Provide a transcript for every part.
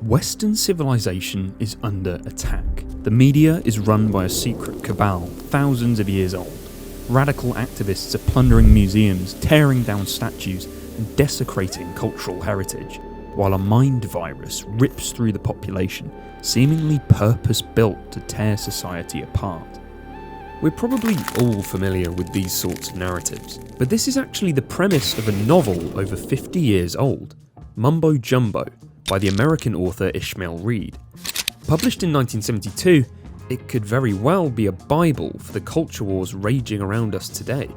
Western civilization is under attack. The media is run by a secret cabal thousands of years old. Radical activists are plundering museums, tearing down statues, and desecrating cultural heritage, while a mind virus rips through the population, seemingly purpose-built to tear society apart. We're probably all familiar with these sorts of narratives, but this is actually the premise of a novel over 50 years old, Mumbo Jumbo, by the American author Ishmael Reed. Published in 1972, it could very well be a bible for the culture wars raging around us today.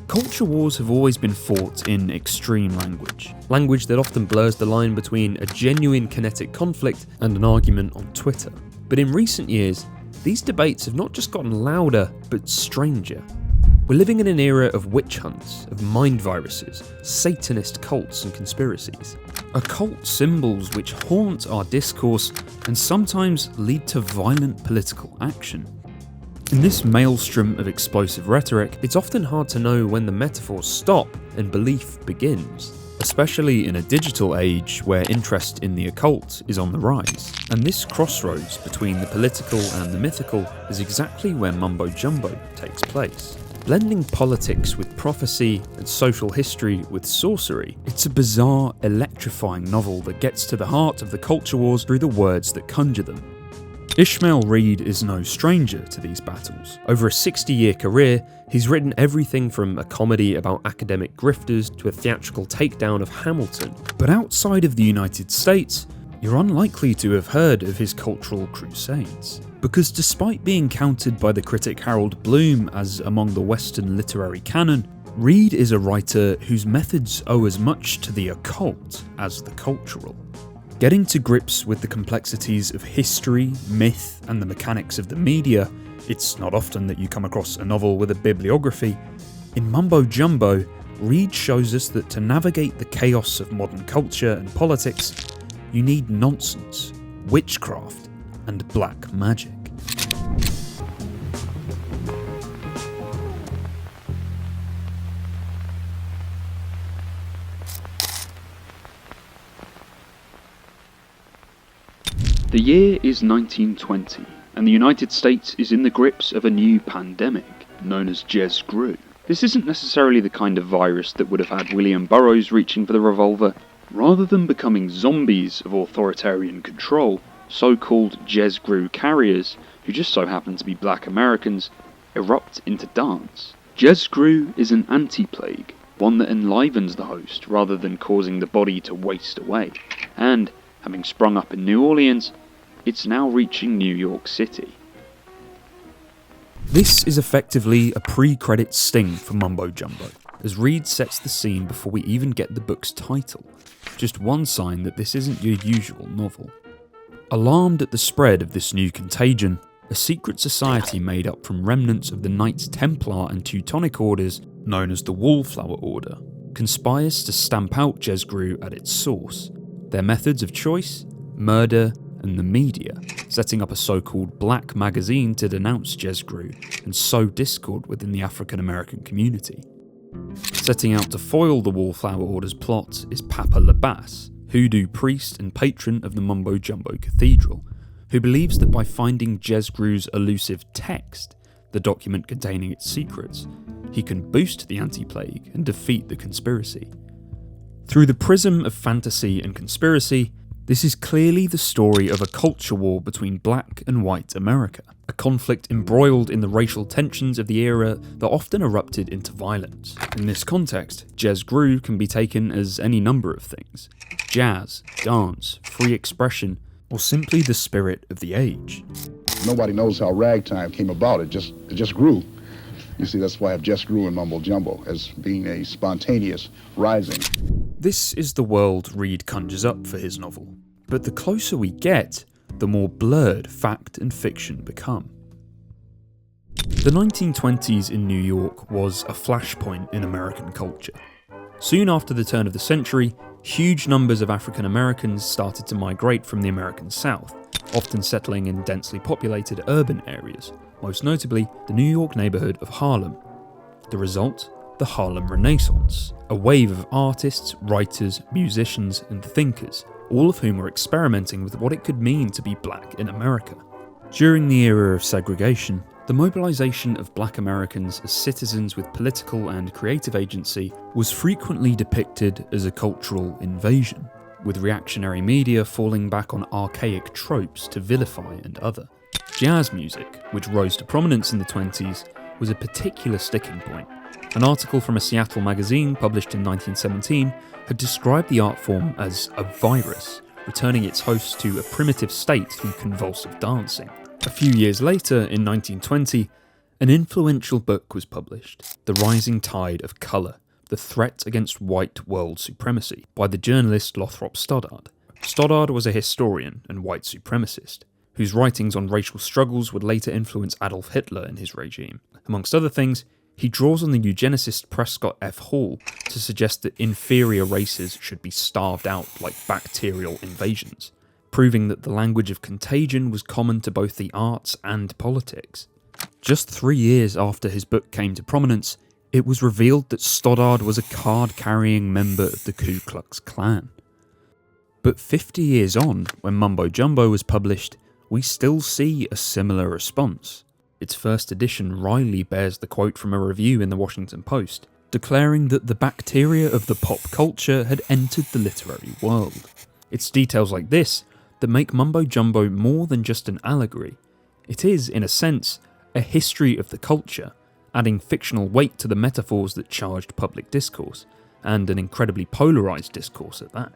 Culture wars have always been fought in extreme language that often blurs the line between a genuine kinetic conflict and an argument on Twitter. But in recent years, these debates have not just gotten louder, but stranger. We're living in an era of witch hunts, of mind viruses, Satanist cults and conspiracies. Occult symbols which haunt our discourse and sometimes lead to violent political action. In this maelstrom of explosive rhetoric, it's often hard to know when the metaphors stop and belief begins, especially in a digital age where interest in the occult is on the rise. And this crossroads between the political and the mythical is exactly where Mumbo Jumbo takes place. Blending politics with prophecy and social history with sorcery, it's a bizarre, electrifying novel that gets to the heart of the culture wars through the words that conjure them. Ishmael Reed is no stranger to these battles. Over a 60-year career, he's written everything from a comedy about academic grifters to a theatrical takedown of Hamilton. But outside of the United States, you're unlikely to have heard of his cultural crusades. Because despite being counted by the critic Harold Bloom as among the Western literary canon, Reed is a writer whose methods owe as much to the occult as the cultural. Getting to grips with the complexities of history, myth, and the mechanics of the media, it's not often that you come across a novel with a bibliography. In Mumbo Jumbo, Reed shows us that to navigate the chaos of modern culture and politics, you need nonsense, witchcraft, and black magic. The year is 1920, and the United States is in the grips of a new pandemic, known as Jez Gru. This isn't necessarily the kind of virus that would have had William Burroughs reaching for the revolver. Rather than becoming zombies of authoritarian control, so-called Jez Gru carriers, who just so happen to be black Americans, erupt into dance. Jez Gru is an anti-plague, one that enlivens the host rather than causing the body to waste away, and, having sprung up in New Orleans, it's now reaching New York City. This is effectively a pre-credits sting for Mumbo Jumbo, as Reed sets the scene before we even get the book's title. Just one sign that this isn't your usual novel. Alarmed at the spread of this new contagion, a secret society made up from remnants of the Knights Templar and Teutonic orders, known as the Wallflower Order, conspires to stamp out Jez Gru at its source. Their methods of choice, murder, and the media, setting up a so-called black magazine to denounce Jez Gru and sow discord within the African American community. Setting out to foil the Wallflower Order's plot is Papa Labas, hoodoo priest and patron of the Mumbo Jumbo Cathedral, who believes that by finding Jez Gru's elusive text, the document containing its secrets, he can boost the anti-plague and defeat the conspiracy. Through the prism of fantasy and conspiracy, this is clearly the story of a culture war between black and white America, a conflict embroiled in the racial tensions of the era that often erupted into violence. In this context, Jez Gru can be taken as any number of things: jazz, dance, free expression, or simply the spirit of the age. Nobody knows how ragtime came about, it just grew. You see, that's why I have Jez Gru and Mumbo Jumbo as being a spontaneous rising. This is the world Reed conjures up for his novel, but the closer we get, the more blurred fact and fiction become. The 1920s in New York was a flashpoint in American culture. Soon after the turn of the century, huge numbers of African Americans started to migrate from the American South, often settling in densely populated urban areas, most notably the New York neighborhood of Harlem. The result? The Harlem Renaissance, a wave of artists, writers, musicians, and thinkers, all of whom were experimenting with what it could mean to be black in America. During the era of segregation, the mobilization of black Americans as citizens with political and creative agency was frequently depicted as a cultural invasion, with reactionary media falling back on archaic tropes to vilify and other. Jazz music, which rose to prominence in the 20s, was a particular sticking point. An article from a Seattle magazine published in 1917 had described the art form as a virus, returning its host to a primitive state through convulsive dancing. A few years later, in 1920, an influential book was published, The Rising Tide of Colour, The Threat Against White World Supremacy, by the journalist Lothrop Stoddard. Stoddard was a historian and white supremacist, whose writings on racial struggles would later influence Adolf Hitler and his regime. Amongst other things, he draws on the eugenicist Prescott F. Hall to suggest that inferior races should be starved out like bacterial invasions, proving that the language of contagion was common to both the arts and politics. Just 3 years after his book came to prominence, it was revealed that Stoddard was a card-carrying member of the Ku Klux Klan. But 50 years on, when Mumbo Jumbo was published, we still see a similar response. Its first edition wryly bears the quote from a review in the Washington Post, declaring that the bacteria of the pop culture had entered the literary world. It's details like this that make Mumbo Jumbo more than just an allegory. It is, in a sense, a history of the culture, adding fictional weight to the metaphors that charged public discourse, and an incredibly polarised discourse at that.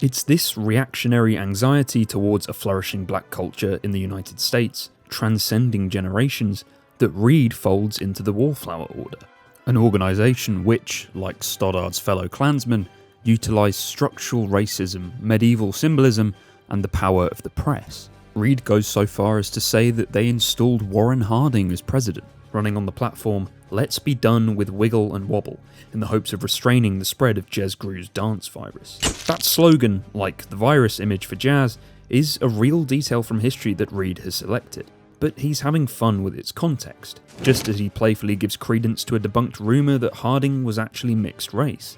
It's this reactionary anxiety towards a flourishing black culture in the United States, transcending generations, that Reed folds into the Wallflower Order, an organisation which, like Stoddard's fellow Klansmen, utilised structural racism, medieval symbolism, and the power of the press. Reed goes so far as to say that they installed Warren Harding as president, running on the platform, "Let's be done with wiggle and wobble," in the hopes of restraining the spread of Jez Gru's dance virus. That slogan, like the virus image for jazz, is a real detail from history that Reed has selected, but he's having fun with its context, just as he playfully gives credence to a debunked rumour that Harding was actually mixed race.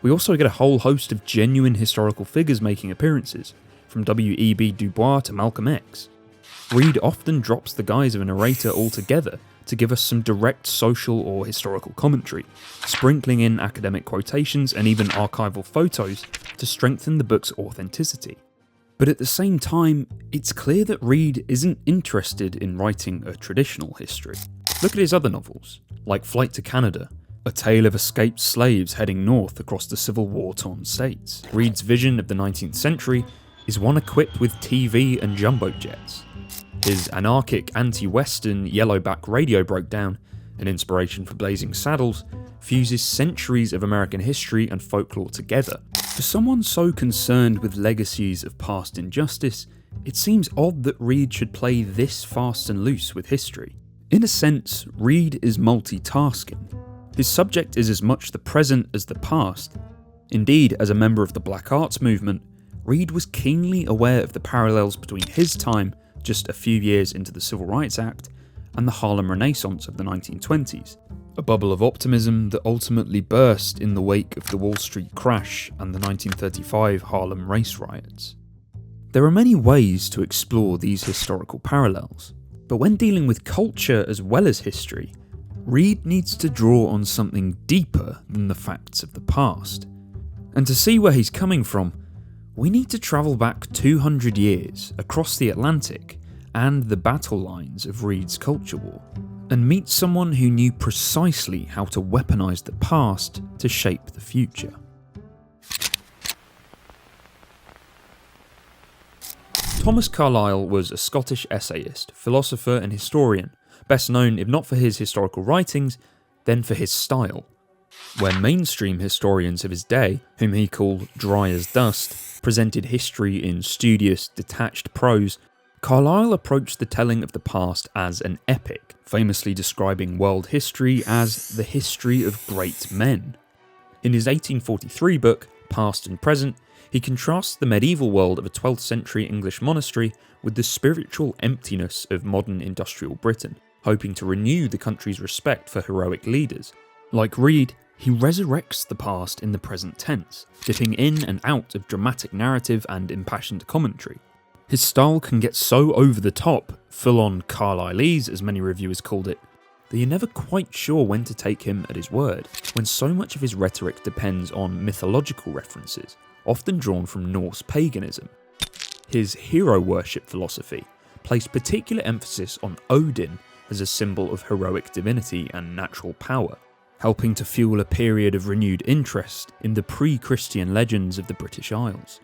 We also get a whole host of genuine historical figures making appearances, from W.E.B. Du Bois to Malcolm X. Reed often drops the guise of a narrator altogether to give us some direct social or historical commentary, sprinkling in academic quotations and even archival photos to strengthen the book's authenticity. But at the same time, it's clear that Reed isn't interested in writing a traditional history. Look at his other novels, like Flight to Canada, a tale of escaped slaves heading north across the Civil War-torn states. Reed's vision of the 19th century is one equipped with TV and jumbo jets. His anarchic, anti-Western Yellowback Radio Breakdown, an inspiration for Blazing Saddles, fuses centuries of American history and folklore together. For someone so concerned with legacies of past injustice, it seems odd that Reed should play this fast and loose with history. In a sense, Reed is multitasking. His subject is as much the present as the past. Indeed, as a member of the Black Arts movement, Reed was keenly aware of the parallels between his time, just a few years into the Civil Rights Act, and the Harlem Renaissance of the 1920s, a bubble of optimism that ultimately burst in the wake of the Wall Street crash and the 1935 Harlem race riots. There are many ways to explore these historical parallels, but when dealing with culture as well as history, Reed needs to draw on something deeper than the facts of the past. And to see where he's coming from, we need to travel back 200 years across the Atlantic and the battle lines of Reed's culture war, and meet someone who knew precisely how to weaponize the past to shape the future. Thomas Carlyle was a Scottish essayist, philosopher and historian, best known if not for his historical writings, then for his style. Where mainstream historians of his day, whom he called dry as dust, presented history in studious, detached prose, Carlyle approached the telling of the past as an epic, famously describing world history as the history of great men. In his 1843 book, Past and Present, he contrasts the medieval world of a 12th century English monastery with the spiritual emptiness of modern industrial Britain, hoping to renew the country's respect for heroic leaders. Like Reed, He resurrects the past in the present tense, dipping in and out of dramatic narrative and impassioned commentary. His style can get so over the top, full-on Carlyleese as many reviewers called it, that you're never quite sure when to take him at his word, when so much of his rhetoric depends on mythological references, often drawn from Norse paganism. His hero worship philosophy placed particular emphasis on Odin as a symbol of heroic divinity and natural power, helping to fuel a period of renewed interest in the pre-Christian legends of the British Isles.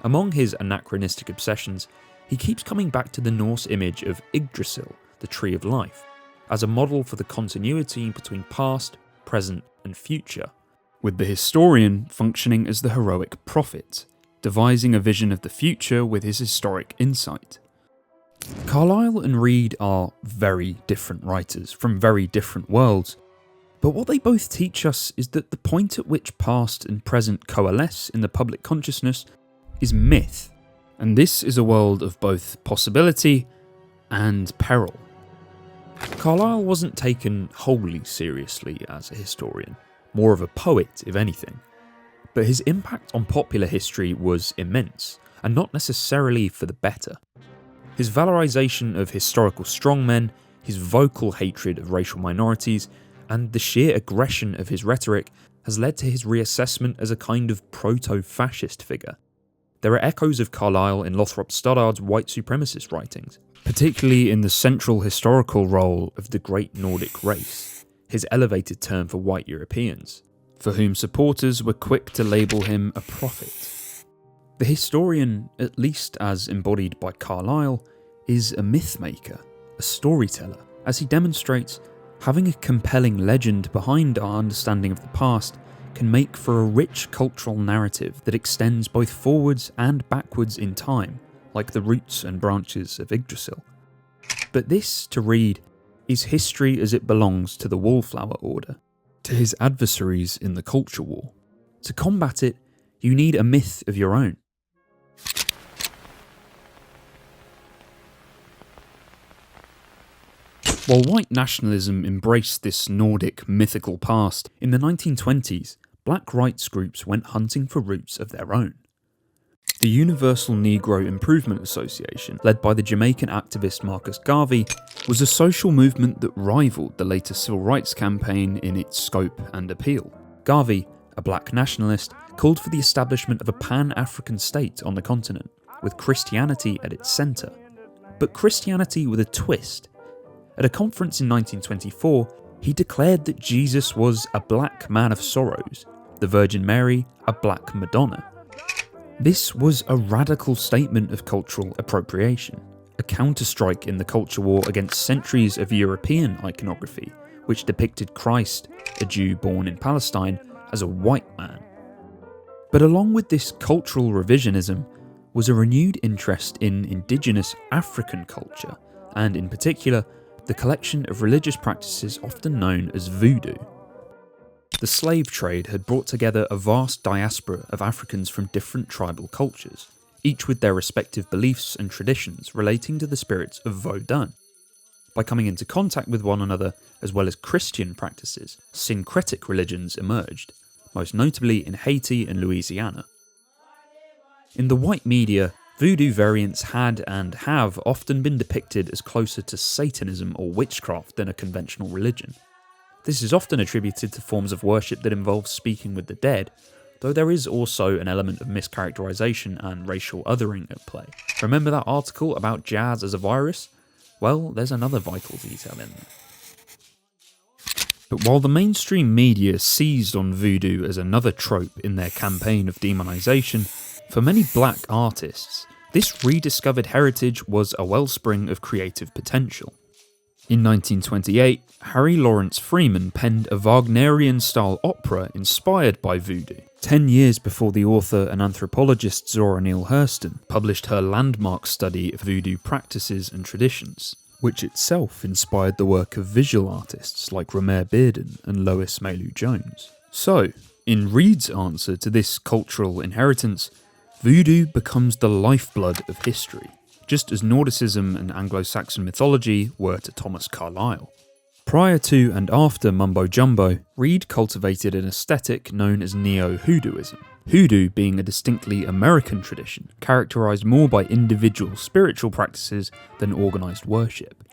Among his anachronistic obsessions, he keeps coming back to the Norse image of Yggdrasil, the Tree of Life, as a model for the continuity between past, present, and future, with the historian functioning as the heroic prophet, devising a vision of the future with his historic insight. Carlyle and Reid are very different writers from very different worlds, but what they both teach us is that the point at which past and present coalesce in the public consciousness is myth, and this is a world of both possibility and peril. Carlyle wasn't taken wholly seriously as a historian, more of a poet if anything, but his impact on popular history was immense, and not necessarily for the better. His valorization of historical strongmen, his vocal hatred of racial minorities, and the sheer aggression of his rhetoric has led to his reassessment as a kind of proto-fascist figure. There are echoes of Carlyle in Lothrop Stoddard's white supremacist writings, particularly in the central historical role of the Great Nordic Race, his elevated term for white Europeans, for whom supporters were quick to label him a prophet. The historian, at least as embodied by Carlyle, is a mythmaker, a storyteller, as he demonstrates having a compelling legend behind our understanding of the past can make for a rich cultural narrative that extends both forwards and backwards in time, like the roots and branches of Yggdrasil. But this, to Reid, is history as it belongs to the Wallflower Order, to his adversaries in the culture war. To combat it, you need a myth of your own. While white nationalism embraced this Nordic mythical past, in the 1920s, black rights groups went hunting for roots of their own. The Universal Negro Improvement Association, led by the Jamaican activist Marcus Garvey, was a social movement that rivaled the later civil rights campaign in its scope and appeal. Garvey, a black nationalist, called for the establishment of a pan-African state on the continent, with Christianity at its centre. But Christianity with a twist. At a conference in 1924, he declared that Jesus was a black man of sorrows, the Virgin Mary a black Madonna. This was a radical statement of cultural appropriation, a counterstrike in the culture war against centuries of European iconography, which depicted Christ, a Jew born in Palestine, as a white man. But along with this cultural revisionism was a renewed interest in indigenous African culture, and in particular, the collection of religious practices often known as voodoo. The slave trade had brought together a vast diaspora of Africans from different tribal cultures, each with their respective beliefs and traditions relating to the spirits of Vodun. By coming into contact with one another, as well as Christian practices, syncretic religions emerged, most notably in Haiti and Louisiana. In the white media, voodoo variants had and have often been depicted as closer to Satanism or witchcraft than a conventional religion. This is often attributed to forms of worship that involve speaking with the dead, though there is also an element of mischaracterization and racial othering at play. Remember that article about jazz as a virus? Well, there's another vital detail in there. But while the mainstream media seized on voodoo as another trope in their campaign of demonization, for many black artists, this rediscovered heritage was a wellspring of creative potential. In 1928, Harry Lawrence Freeman penned a Wagnerian-style opera inspired by voodoo, 10 years before the author and anthropologist Zora Neale Hurston published her landmark study of voodoo practices and traditions, which itself inspired the work of visual artists like Romare Bearden and Lois Mailou Jones. So, in Reid's answer to this cultural inheritance, voodoo becomes the lifeblood of history, just as Nordicism and Anglo-Saxon mythology were to Thomas Carlyle. Prior to and after Mumbo Jumbo, Reed cultivated an aesthetic known as neo-hoodooism. Hoodoo being a distinctly American tradition, characterised more by individual spiritual practices than organised worship.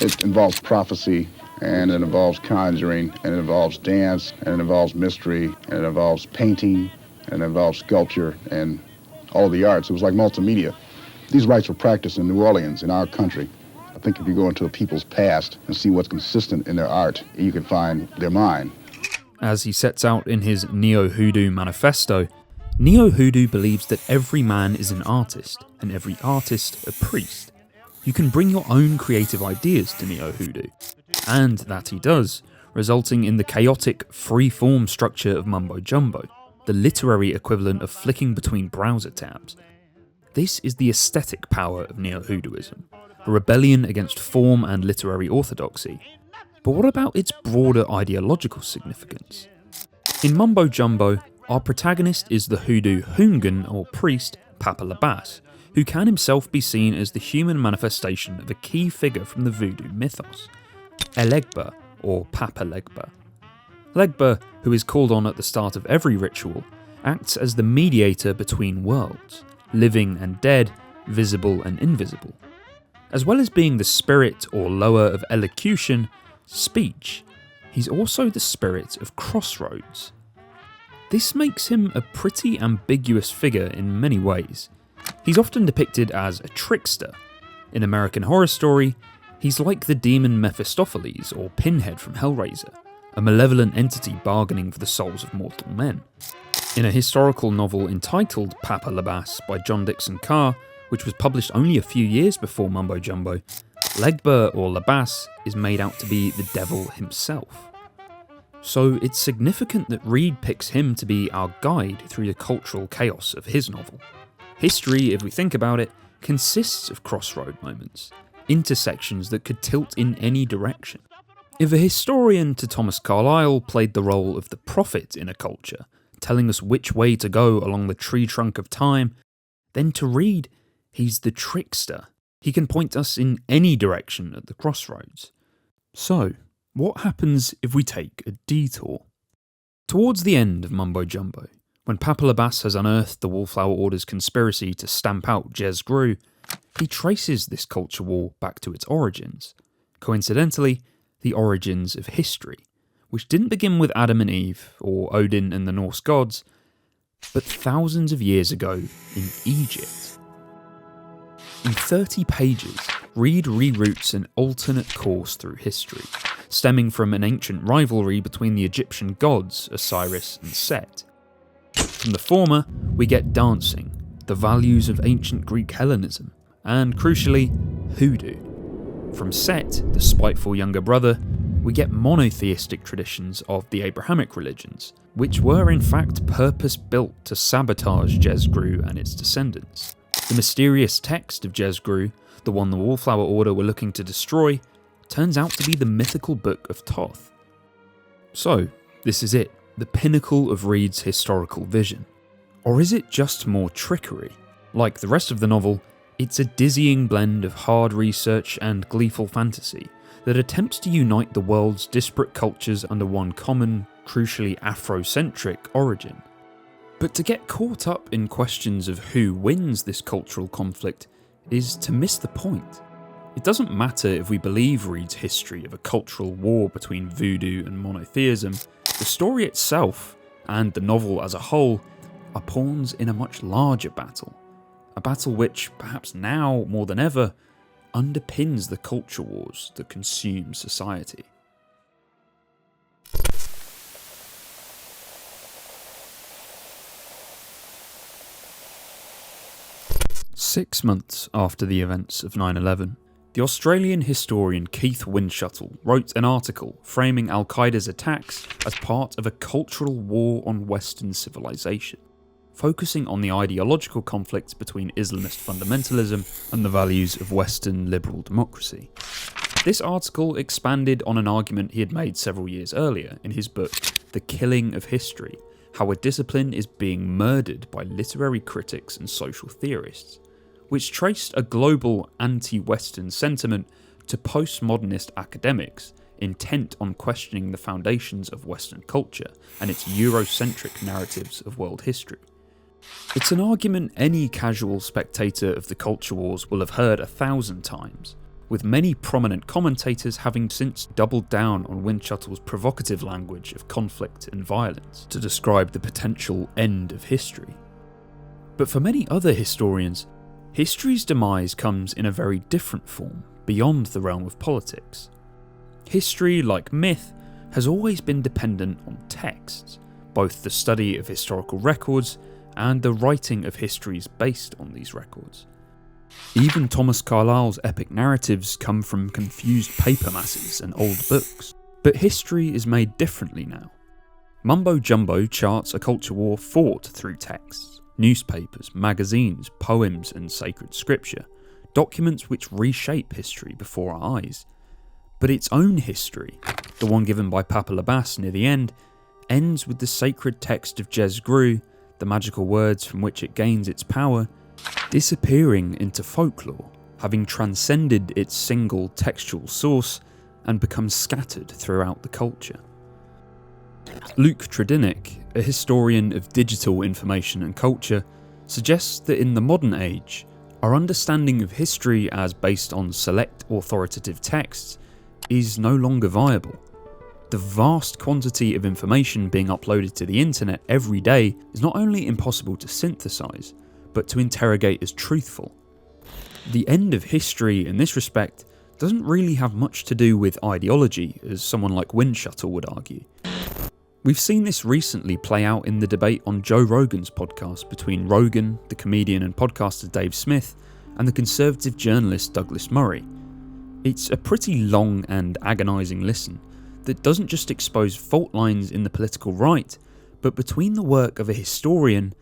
It involves prophecy, and it involves conjuring, and it involves dance, and it involves mystery, and it involves painting, and it involves sculpture, and all of the arts. It was like multimedia. These rites were practiced in New Orleans, in our country. I think if you go into a people's past and see what's consistent in their art, you can find their mind. As he sets out in his Neo-Hoodoo manifesto, Neo-Hoodoo believes that every man is an artist, and every artist a priest. You can bring your own creative ideas to Neo-Hoodoo, and that he does, resulting in the chaotic, free-form structure of Mumbo Jumbo, the literary equivalent of flicking between browser tabs. This is the aesthetic power of Neo-Hoodooism, a rebellion against form and literary orthodoxy. But what about its broader ideological significance? In Mumbo Jumbo, our protagonist is the hoodoo hoongan or priest Papa Labas, who can himself be seen as the human manifestation of a key figure from the voodoo mythos, Elegba or Papa Legba. Legba, who is called on at the start of every ritual, acts as the mediator between worlds, living and dead, visible and invisible. As well as being the spirit or lower of elocution, speech, he's also the spirit of crossroads. This makes him a pretty ambiguous figure in many ways. He's often depicted as a trickster. In American Horror Story, he's like the demon Mephistopheles or Pinhead from Hellraiser, a malevolent entity bargaining for the souls of mortal men. In a historical novel entitled Papa Labas by John Dixon Carr, which was published only a few years before Mumbo Jumbo, Legba or Labas is made out to be the devil himself. So it's significant that Reed picks him to be our guide through the cultural chaos of his novel. History, if we think about it, consists of crossroad moments, intersections that could tilt in any direction. If a historian to Thomas Carlyle played the role of the prophet in a culture, telling us which way to go along the tree trunk of time, then to Reed, he's the trickster. He can point us in any direction at the crossroads. So, what happens if we take a detour? Towards the end of Mumbo Jumbo, when Papa Labas has unearthed the Wallflower Order's conspiracy to stamp out Jez Gru, he traces this culture war back to its origins. Coincidentally, the origins of history, which didn't begin with Adam and Eve, or Odin and the Norse gods, but thousands of years ago in Egypt. In 30 pages, Reed reroutes an alternate course through history, stemming from an ancient rivalry between the Egyptian gods Osiris and Set. From the former, we get dancing, the values of ancient Greek Hellenism, and crucially, hoodoo. From Set, the spiteful younger brother, we get monotheistic traditions of the Abrahamic religions, which were in fact purpose-built to sabotage Jez Gru and its descendants. The mysterious text of Jez Gru, the one the Wallflower Order were looking to destroy, turns out to be the mythical book of Thoth. So, this is it, the pinnacle of Reed's historical vision. Or is it just more trickery? Like the rest of the novel, it's a dizzying blend of hard research and gleeful fantasy that attempts to unite the world's disparate cultures under one common, crucially Afrocentric origin. But to get caught up in questions of who wins this cultural conflict is to miss the point. It doesn't matter if we believe Reed's history of a cultural war between voodoo and monotheism, the story itself, and the novel as a whole, are pawns in a much larger battle. A battle which, perhaps now more than ever, underpins the culture wars that consume society. Six months after the events of 9/11, the Australian historian Keith Windschuttle wrote an article framing Al-Qaeda's attacks as part of a cultural war on Western civilization, focusing on the ideological conflict between Islamist fundamentalism and the values of Western liberal democracy. This article expanded on an argument he had made several years earlier in his book The Killing of History, how a discipline is being murdered by literary critics and social theorists, which traced a global anti-Western sentiment to postmodernist academics intent on questioning the foundations of Western culture and its Eurocentric narratives of world history. It's an argument any casual spectator of the culture wars will have heard 1,000 times, with many prominent commentators having since doubled down on Windschuttle's provocative language of conflict and violence to describe the potential end of history. But for many other historians, history's demise comes in a very different form, beyond the realm of politics. History, like myth, has always been dependent on texts, both the study of historical records and the writing of histories based on these records. Even Thomas Carlyle's epic narratives come from confused paper masses and old books. But history is made differently now. Mumbo Jumbo charts a culture war fought through texts, newspapers, magazines, poems and sacred scripture, documents which reshape history before our eyes. But its own history, the one given by Papa Labas near the end, ends with the sacred text of Jez Gru, the magical words from which it gains its power, disappearing into folklore, having transcended its single textual source and become scattered throughout the culture. Luke Tredinnick, a historian of digital information and culture, suggests that in the modern age, our understanding of history as based on select authoritative texts is no longer viable. The vast quantity of information being uploaded to the internet every day is not only impossible to synthesize, but to interrogate as truthful. The end of history in this respect doesn't really have much to do with ideology, as someone like Windschuttle would argue. We've seen this recently play out in the debate on Joe Rogan's podcast between Rogan, the comedian and podcaster Dave Smith, and the conservative journalist Douglas Murray. It's a pretty long and agonising listen that doesn't just expose fault lines in the political right, but between the work of a historian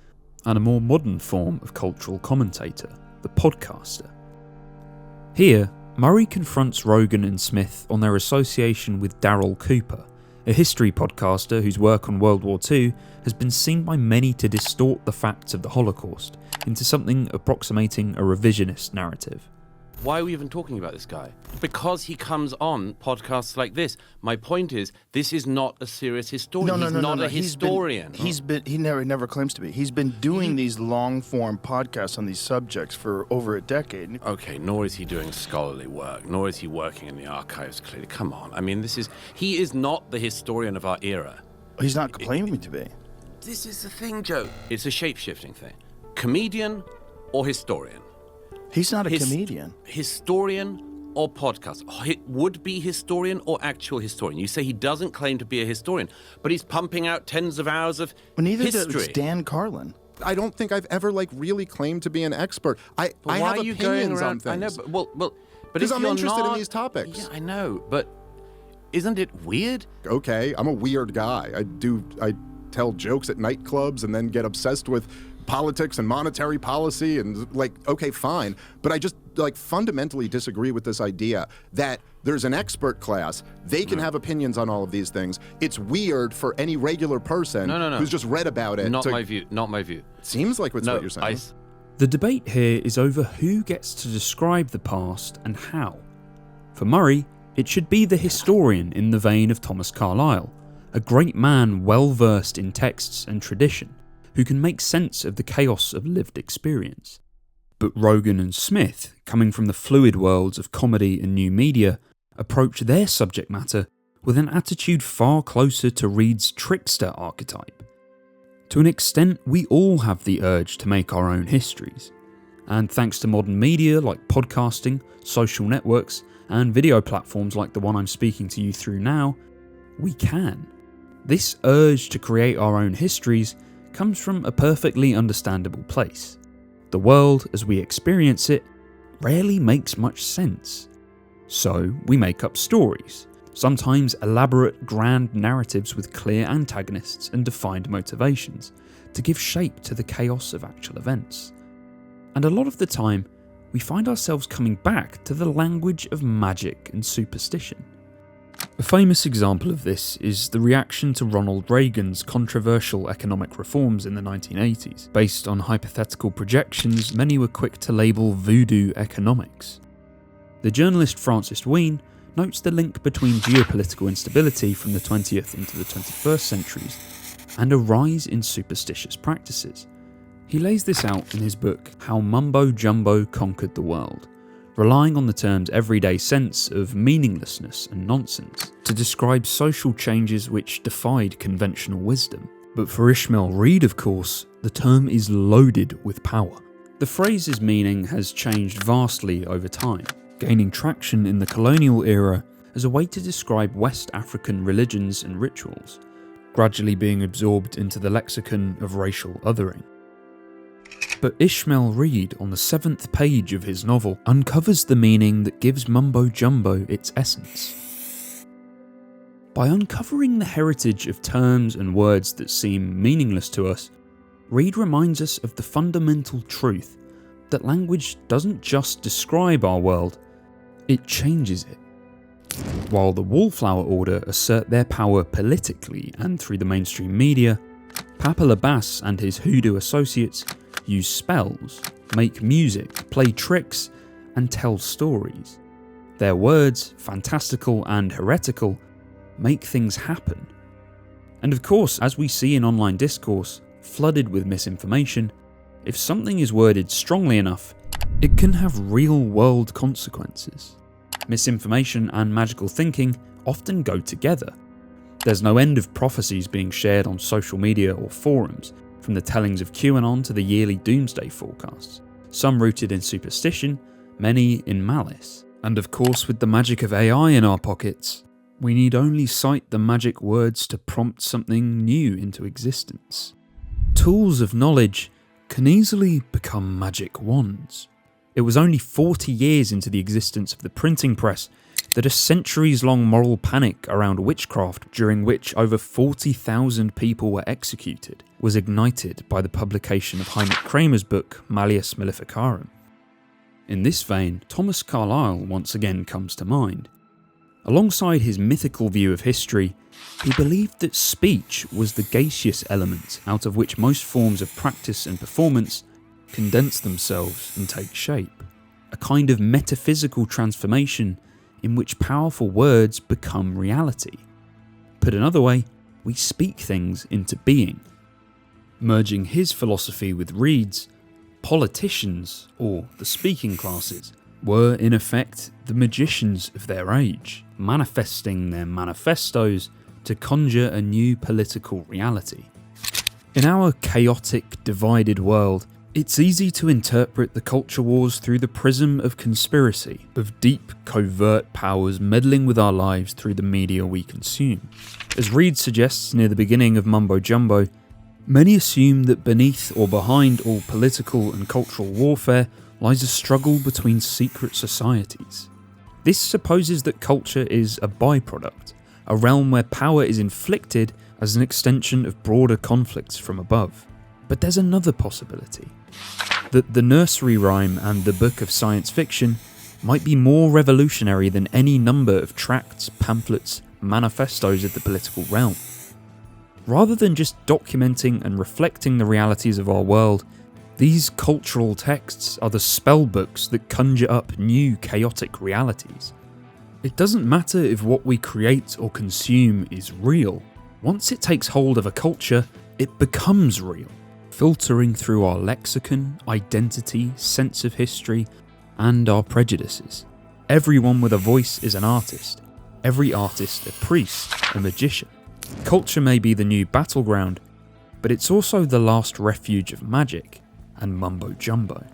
and a more modern form of cultural commentator, the podcaster. Here, Murray confronts Rogan and Smith on their association with Darryl Cooper, a history podcaster whose work on World War II has been seen by many to distort the facts of the Holocaust into something approximating a revisionist narrative. Why are we even talking about this guy? Because he comes on podcasts like this. My point is, this is not a serious historian. He's not a historian. He never claims to be. He's been doing these long-form podcasts on these subjects for over a decade. Okay, nor is he doing scholarly work, nor is he working in the archives, clearly. Come on. I mean, he is not the historian of our era. He's not claiming to be. This is the thing, Joe. It's a shape-shifting thing. Comedian or historian? He's not a comedian. Historian or podcast? Would-be historian or actual historian? You say he doesn't claim to be a historian, but he's pumping out tens of hours of neither history. Does Dan Carlin. I don't think I've ever really claimed to be an expert. I have opinions on things. I know, but because I'm interested in these topics. Yeah, I know, but isn't it weird? Okay, I'm a weird guy. I tell jokes at nightclubs and then get obsessed with politics and monetary policy and okay, fine. But I just fundamentally disagree with this idea that there's an expert class. They can have opinions on all of these things. It's weird for any regular person who's just read about it. Not my view. Seems like it's what you're saying. The debate here is over who gets to describe the past and how. For Murray, it should be the historian in the vein of Thomas Carlyle, a great man well versed in texts and tradition, who can make sense of the chaos of lived experience. But Rogan and Smith, coming from the fluid worlds of comedy and new media, approach their subject matter with an attitude far closer to Reed's trickster archetype. To an extent, we all have the urge to make our own histories. And thanks to modern media like podcasting, social networks, and video platforms like the one I'm speaking to you through now, we can. This urge to create our own histories comes from a perfectly understandable place. The world, as we experience it, rarely makes much sense. So we make up stories, sometimes elaborate, grand narratives with clear antagonists and defined motivations, to give shape to the chaos of actual events. And a lot of the time, we find ourselves coming back to the language of magic and superstition. A famous example of this is the reaction to Ronald Reagan's controversial economic reforms in the 1980s. Based on hypothetical projections, many were quick to label voodoo economics. The journalist Francis Wheen notes the link between geopolitical instability from the 20th into the 21st centuries and a rise in superstitious practices. He lays this out in his book How Mumbo Jumbo Conquered the World, relying on the term's everyday sense of meaninglessness and nonsense to describe social changes which defied conventional wisdom. But for Ishmael Reed, of course, the term is loaded with power. The phrase's meaning has changed vastly over time, gaining traction in the colonial era as a way to describe West African religions and rituals, gradually being absorbed into the lexicon of racial othering. But Ishmael Reed, on the 7th page of his novel, uncovers the meaning that gives Mumbo Jumbo its essence. By uncovering the heritage of terms and words that seem meaningless to us, Reed reminds us of the fundamental truth that language doesn't just describe our world, it changes it. While the Wallflower Order assert their power politically and through the mainstream media, Papa Labas and his hoodoo associates use spells, make music, play tricks, and tell stories. Their words, fantastical and heretical, make things happen. And of course, as we see in online discourse, flooded with misinformation, if something is worded strongly enough, it can have real-world consequences. Misinformation and magical thinking often go together. There's no end of prophecies being shared on social media or forums, from the tellings of QAnon to the yearly doomsday forecasts, some rooted in superstition, many in malice. And of course, with the magic of AI in our pockets, we need only cite the magic words to prompt something new into existence. Tools of knowledge can easily become magic wands. It was only 40 years into the existence of the printing press that a centuries-long moral panic around witchcraft, during which over 40,000 people were executed, was ignited by the publication of Heinrich Kramer's book Malleus Maleficarum. In this vein, Thomas Carlyle once again comes to mind. Alongside his mythical view of history, he believed that speech was the gaseous element out of which most forms of practice and performance condense themselves and take shape, a kind of metaphysical transformation in which powerful words become reality. Put another way, we speak things into being. Merging his philosophy with Reed's, politicians, or the speaking classes, were in effect the magicians of their age, manifesting their manifestos to conjure a new political reality. In our chaotic, divided world, it's easy to interpret the culture wars through the prism of conspiracy, of deep, covert powers meddling with our lives through the media we consume. As Reed suggests near the beginning of Mumbo Jumbo, many assume that beneath or behind all political and cultural warfare lies a struggle between secret societies. This supposes that culture is a byproduct, a realm where power is inflicted as an extension of broader conflicts from above. But there's another possibility, that the nursery rhyme and the book of science fiction might be more revolutionary than any number of tracts, pamphlets, manifestos of the political realm. Rather than just documenting and reflecting the realities of our world, these cultural texts are the spell books that conjure up new chaotic realities. It doesn't matter if what we create or consume is real. Once it takes hold of a culture, it becomes real, filtering through our lexicon, identity, sense of history, and our prejudices. Everyone with a voice is an artist. Every artist a priest, a magician. Culture may be the new battleground, but it's also the last refuge of magic and mumbo jumbo.